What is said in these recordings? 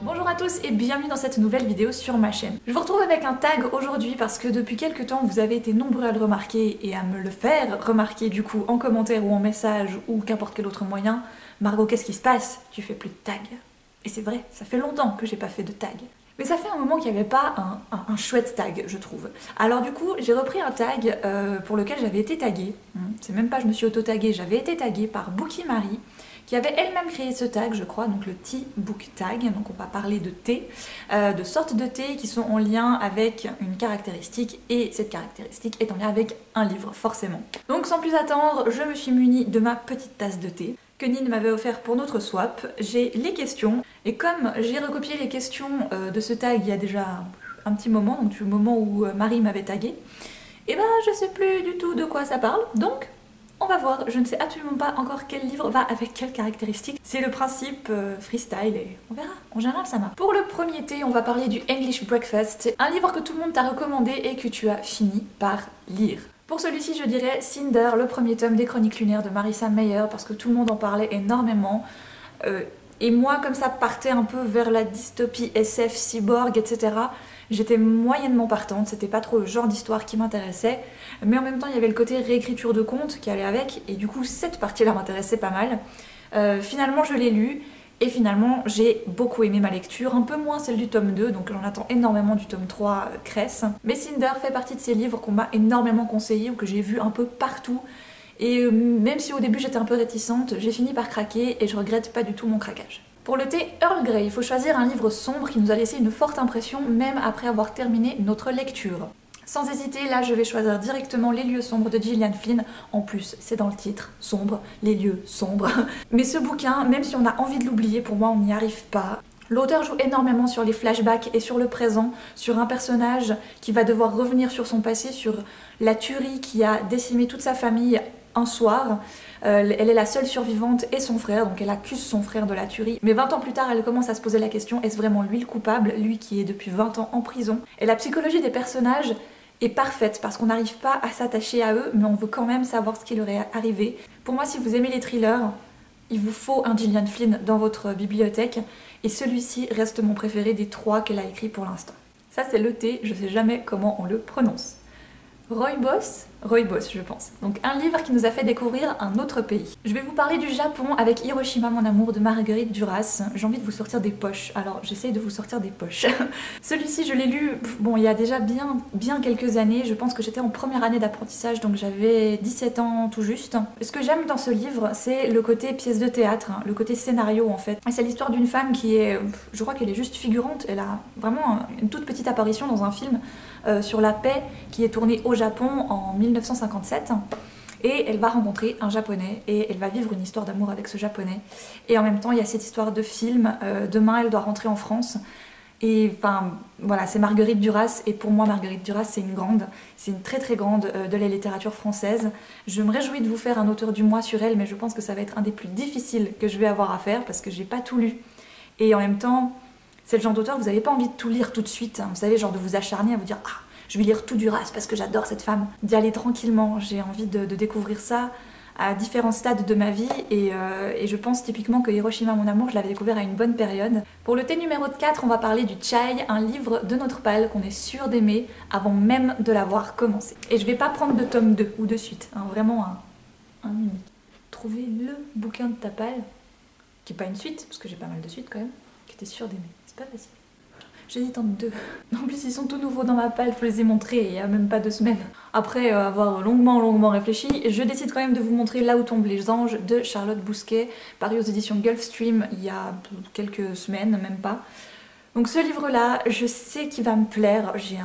Bonjour à tous et bienvenue dans cette nouvelle vidéo sur ma chaîne. Je vous retrouve avec un tag aujourd'hui parce que depuis quelques temps vous avez été nombreux à le remarquer et à me le faire remarquer du coup en commentaire ou en message ou qu'importe quel autre moyen. Margot, qu'est-ce qui se passe? Tu fais plus de tag. Et c'est vrai, ça fait longtemps que j'ai pas fait de tag. Mais ça fait un moment qu'il n'y avait pas un chouette tag, je trouve. Alors du coup, j'ai repris un tag pour lequel j'avais été taguée. C'est même pas je me suis auto-taguée, j'avais été taguée par Bookie Marie, qui avait elle-même créé ce tag, je crois, donc le Tea Book Tag. Donc on va parler de thé, de sortes de thé qui sont en lien avec une caractéristique, et cette caractéristique est en lien avec un livre, forcément. Donc sans plus attendre, je me suis munie de ma petite tasse de thé que Nine m'avait offert pour notre swap. J'ai les questions, et comme j'ai recopié les questions de ce tag il y a déjà un petit moment, donc du moment où Marie m'avait tagué, et ben je sais plus du tout de quoi ça parle, donc on va voir. Je ne sais absolument pas encore quel livre va avec quelles caractéristiques. C'est le principe freestyle et on verra. En général, ça marche. Pour le premier thé, on va parler du English Breakfast, un livre que tout le monde t'a recommandé et que tu as fini par lire. Pour celui-ci, je dirais Cinder, le premier tome des Chroniques lunaires de Marissa Meyer, parce que tout le monde en parlait énormément. Et moi, comme ça partait un peu vers la dystopie SF, cyborg, etc., j'étais moyennement partante, c'était pas trop le genre d'histoire qui m'intéressait, mais en même temps il y avait le côté réécriture de contes qui allait avec, et du coup cette partie-là m'intéressait pas mal. Finalement je l'ai lu, et finalement j'ai beaucoup aimé ma lecture, un peu moins celle du tome 2, donc j'en attends énormément du tome 3 Cress. Mais Cinder fait partie de ces livres qu'on m'a énormément conseillé, ou que j'ai vu un peu partout, et même si au début j'étais un peu réticente, j'ai fini par craquer, et je regrette pas du tout mon craquage. Pour le thé Earl Grey, il faut choisir un livre sombre qui nous a laissé une forte impression même après avoir terminé notre lecture. Sans hésiter, là je vais choisir directement Les lieux sombres de Gillian Flynn. En plus, c'est dans le titre, sombre, les lieux sombres. Mais ce bouquin, même si on a envie de l'oublier, pour moi on n'y arrive pas. L'auteur joue énormément sur les flashbacks et sur le présent, sur un personnage qui va devoir revenir sur son passé, sur la tuerie qui a décimé toute sa famille un soir. Elle est la seule survivante et son frère, donc elle accuse son frère de la tuerie. Mais 20 ans plus tard, elle commence à se poser la question, est-ce vraiment lui le coupable, lui qui est depuis 20 ans en prison? Et la psychologie des personnages est parfaite parce qu'on n'arrive pas à s'attacher à eux, mais on veut quand même savoir ce qui leur est arrivé. Pour moi, si vous aimez les thrillers, il vous faut un Gillian Flynn dans votre bibliothèque, et celui-ci reste mon préféré des 3 qu'elle a écrit pour l'instant. Ça c'est le thé, je sais jamais comment on le prononce. Rooibos, je pense. Donc un livre qui nous a fait découvrir un autre pays. Je vais vous parler du Japon avec Hiroshima mon amour de Marguerite Duras. J'ai envie de vous sortir des poches, alors j'essaye de vous sortir des poches. Celui-ci je l'ai lu, bon il y a déjà bien quelques années, je pense que j'étais en première année d'apprentissage, donc j'avais 17 ans tout juste. Ce que j'aime dans ce livre, c'est le côté pièce de théâtre, le côté scénario en fait. C'est l'histoire d'une femme qui est, je crois qu'elle est juste figurante, elle a vraiment une toute petite apparition dans un film sur la paix qui est tourné au Japon en 1957, et elle va rencontrer un japonais et elle va vivre une histoire d'amour avec ce japonais, et en même temps il y a cette histoire de film. Demain elle doit rentrer en France, et enfin voilà, c'est Marguerite Duras, et pour moi Marguerite Duras c'est une très très grande de la littérature française. Je me réjouis de vous faire un auteur du mois sur elle, mais je pense que ça va être un des plus difficiles que je vais avoir à faire parce que j'ai pas tout lu, et en même temps c'est le genre d'auteur, vous n'avez pas envie de tout lire tout de suite, hein. Vous savez, genre de vous acharner à vous dire « Ah, je vais lire tout Duras parce que j'adore cette femme ». D'y aller tranquillement, j'ai envie de découvrir ça à différents stades de ma vie, et je pense typiquement que Hiroshima mon amour, je l'avais découvert à une bonne période. Pour le thé numéro 4, on va parler du Chai, un livre de notre pal qu'on est sûr d'aimer avant même de l'avoir commencé. Et je vais pas prendre de tome 2 ou de suite, hein, vraiment un unique. Trouver le bouquin de ta pal, qui n'est pas une suite, parce que j'ai pas mal de suites quand même, qui était sûr d'aimer. C'est pas facile. J'hésite entre 2. En plus, ils sont tout nouveaux dans ma palle, je vous les ai montrés il y a même pas 2 semaines. Après avoir longuement réfléchi, je décide quand même de vous montrer Là où tombent les anges de Charlotte Bousquet, paru aux éditions Gulfstream il y a quelques semaines, même pas. Donc ce livre-là, je sais qu'il va me plaire, j'ai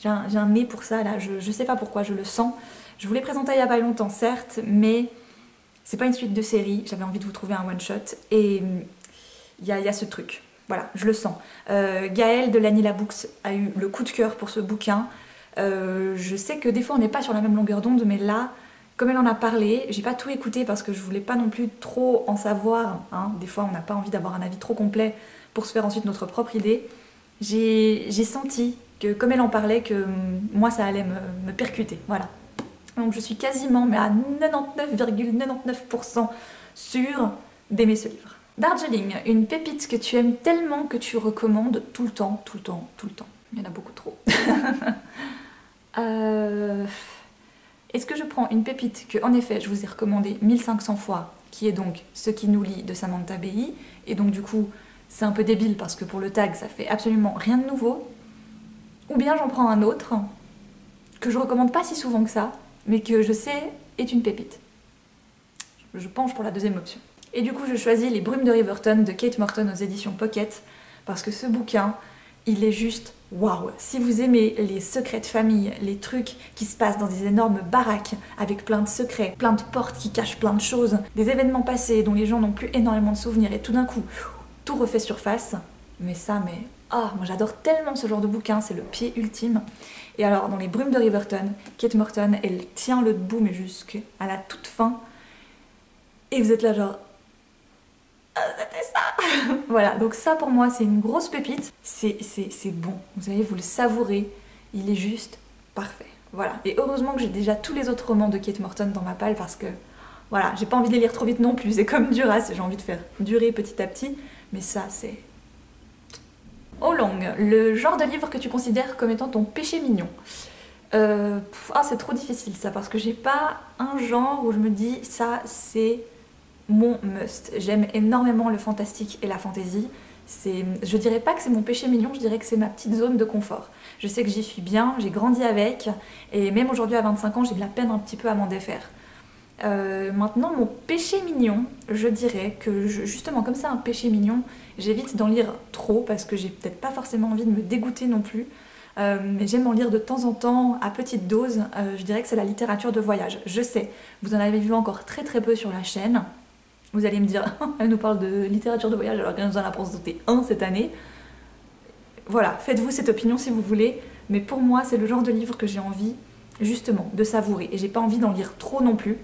un nez pour ça là, je sais pas pourquoi, je le sens. Je vous l'ai présenté il y a pas longtemps certes, mais c'est pas une suite de série, j'avais envie de vous trouver un one-shot, et il y a ce truc. Voilà, je le sens. Gaëlle de Lanila Books a eu le coup de cœur pour ce bouquin. Je sais que des fois on n'est pas sur la même longueur d'onde, mais là, comme elle en a parlé, j'ai pas tout écouté parce que je voulais pas non plus trop en savoir, hein. Des fois on n'a pas envie d'avoir un avis trop complet pour se faire ensuite notre propre idée. J'ai senti que comme elle en parlait, que moi ça allait me percuter, voilà. Donc je suis quasiment, mais à 99,99% sûre d'aimer ce livre. Darjeeling, une pépite que tu aimes tellement que tu recommandes tout le temps, tout le temps, tout le temps. Il y en a beaucoup trop. Est-ce que je prends une pépite que, en effet, je vous ai recommandée 1500 fois, qui est donc Ce qui nous lie de Samantha Bei, et donc du coup, c'est un peu débile parce que pour le tag, ça fait absolument rien de nouveau. Ou bien j'en prends un autre, que je recommande pas si souvent que ça, mais que je sais est une pépite. Je penche pour la deuxième option. Et du coup, je choisis Les Brumes de Riverton de Kate Morton aux éditions Pocket, parce que ce bouquin, il est juste waouh. Si vous aimez les secrets de famille, les trucs qui se passent dans des énormes baraques, avec plein de secrets, plein de portes qui cachent plein de choses, des événements passés dont les gens n'ont plus énormément de souvenirs, et tout d'un coup, tout refait surface, mais ça, moi j'adore tellement ce genre de bouquin, c'est le pied ultime. Et alors, dans Les Brumes de Riverton, Kate Morton, elle tient le debout, mais jusqu'à la toute fin, et vous êtes là genre... c'était ça. Voilà, donc ça pour moi c'est une grosse pépite, c'est bon, vous savez, vous le savourez, il est juste parfait. Voilà, et heureusement que j'ai déjà tous les autres romans de Kate Morton dans ma palle parce que, voilà, j'ai pas envie de les lire trop vite non plus, c'est comme Duras, j'ai envie de faire durer petit à petit, mais ça c'est... Oh long, le genre de livre que tu considères comme étant ton péché mignon. C'est trop difficile ça, parce que j'ai pas un genre où je me dis ça c'est mon must. J'aime énormément le fantastique et la fantasy. Je dirais pas que c'est mon péché mignon, je dirais que c'est ma petite zone de confort. Je sais que j'y suis bien, j'ai grandi avec, et même aujourd'hui à 25 ans, j'ai de la peine un petit peu à m'en défaire. Maintenant, mon péché mignon, je dirais que justement, comme c'est un péché mignon, j'évite d'en lire trop parce que j'ai peut-être pas forcément envie de me dégoûter non plus. Mais j'aime en lire de temps en temps, à petite dose. Je dirais que c'est la littérature de voyage. Je sais, vous en avez vu encore très très peu sur la chaîne. Vous allez me dire, elle nous parle de littérature de voyage alors qu'elle nous en a présenté un cette année. Voilà, faites-vous cette opinion si vous voulez, mais pour moi c'est le genre de livre que j'ai envie justement de savourer. Et j'ai pas envie d'en lire trop non plus,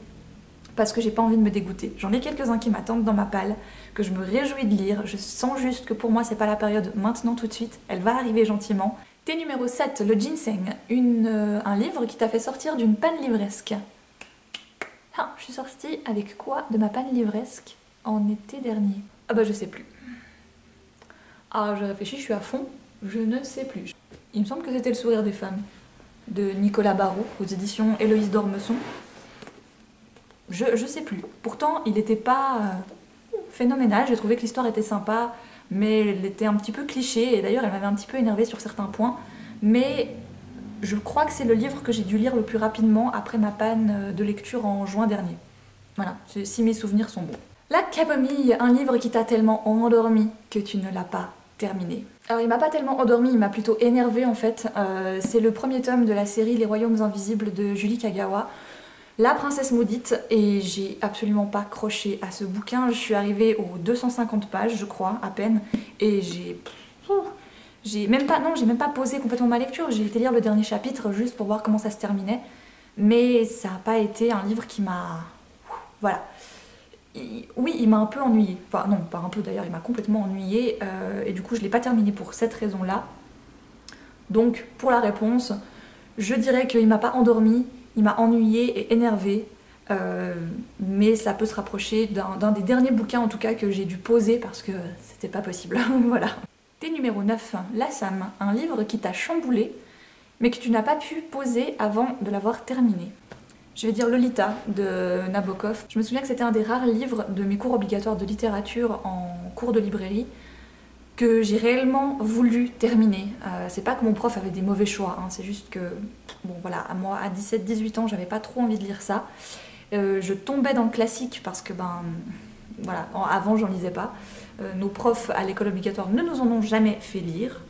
parce que j'ai pas envie de me dégoûter. J'en ai quelques-uns qui m'attendent dans ma palle, que je me réjouis de lire. Je sens juste que pour moi c'est pas la période maintenant tout de suite, elle va arriver gentiment. Thé numéro 7, le ginseng, un livre qui t'a fait sortir d'une panne livresque. Ah, je suis sortie avec quoi de ma panne livresque en été dernier? Ah bah je sais plus. Ah, je réfléchis, je suis à fond, je ne sais plus. Il me semble que c'était Le sourire des femmes, de Nicolas Barrault, aux éditions Héloïse d'Ormesson. Je sais plus. Pourtant, il était pas phénoménal, j'ai trouvé que l'histoire était sympa, mais elle était un petit peu cliché, et d'ailleurs elle m'avait un petit peu énervée sur certains points, mais... je crois que c'est le livre que j'ai dû lire le plus rapidement après ma panne de lecture en juin dernier. Voilà, si mes souvenirs sont bons. La camomille, un livre qui t'a tellement endormi que tu ne l'as pas terminé. Alors il m'a pas tellement endormi, il m'a plutôt énervé en fait. C'est le premier tome de la série Les Royaumes Invisibles de Julie Kagawa. La princesse maudite, et j'ai absolument pas croché à ce bouquin. Je suis arrivée aux 250 pages, je crois, à peine, et j'ai même pas posé complètement ma lecture, j'ai été lire le dernier chapitre juste pour voir comment ça se terminait. Mais ça n'a pas été un livre qui m'a... Voilà. Oui, il m'a un peu ennuyée. Enfin non, pas un peu d'ailleurs, il m'a complètement ennuyée. Et du coup, je ne l'ai pas terminé pour cette raison-là. Donc, pour la réponse, je dirais qu'il m'a pas endormie, il m'a ennuyée et énervée. Mais ça peut se rapprocher d'un des derniers bouquins en tout cas que j'ai dû poser parce que c'était pas possible. Voilà. Thé numéro 9, L'Assam, un livre qui t'a chamboulé, mais que tu n'as pas pu poser avant de l'avoir terminé. Je vais dire Lolita de Nabokov. Je me souviens que c'était un des rares livres de mes cours obligatoires de littérature en cours de librairie que j'ai réellement voulu terminer. C'est pas que mon prof avait des mauvais choix, hein, c'est juste que, bon voilà, à moi à 17-18 ans, j'avais pas trop envie de lire ça. Je tombais dans le classique parce que, voilà, avant j'en lisais pas. Nos profs à l'école obligatoire ne nous en ont jamais fait lire.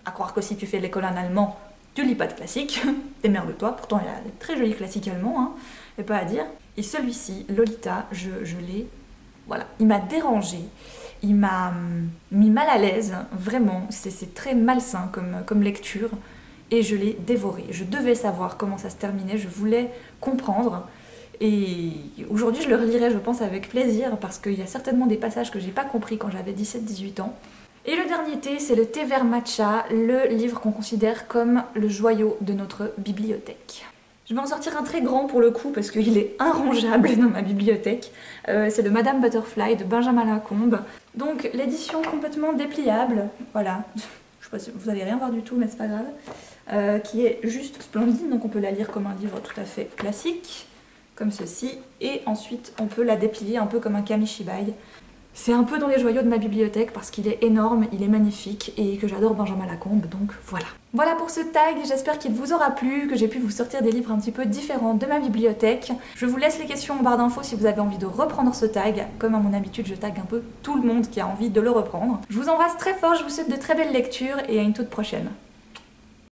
À croire que si tu fais l'école en allemand, tu lis pas de classique, démerde-toi, pourtant il y a des très jolis classiques allemands, hein, et pas à dire. Et celui-ci, Lolita, je l'ai, voilà, il m'a dérangée, il m'a mis mal à l'aise, vraiment, c'est très malsain comme lecture, et je l'ai dévoré. Je devais savoir comment ça se terminait, je voulais comprendre, et aujourd'hui je le relirai, je pense, avec plaisir, parce qu'il y a certainement des passages que j'ai pas compris quand j'avais 17-18 ans. Et le dernier thé, c'est le thé vert matcha, le livre qu'on considère comme le joyau de notre bibliothèque. Je vais en sortir un très grand pour le coup parce qu'il est irrangeable dans ma bibliothèque. C'est le Madame Butterfly de Benjamin Lacombe. Donc l'édition complètement dépliable, voilà. Je sais pas si vous allez rien voir du tout mais c'est pas grave. Qui est juste splendide, donc on peut la lire comme un livre tout à fait classique, comme ceci. Et ensuite on peut la déplier un peu comme un kamishibai. C'est un peu dans les joyaux de ma bibliothèque parce qu'il est énorme, il est magnifique et que j'adore Benjamin Lacombe, donc voilà. Voilà pour ce tag, j'espère qu'il vous aura plu, que j'ai pu vous sortir des livres un petit peu différents de ma bibliothèque. Je vous laisse les questions en barre d'infos si vous avez envie de reprendre ce tag. Comme à mon habitude, je tag un peu tout le monde qui a envie de le reprendre. Je vous embrasse très fort, je vous souhaite de très belles lectures et à une toute prochaine.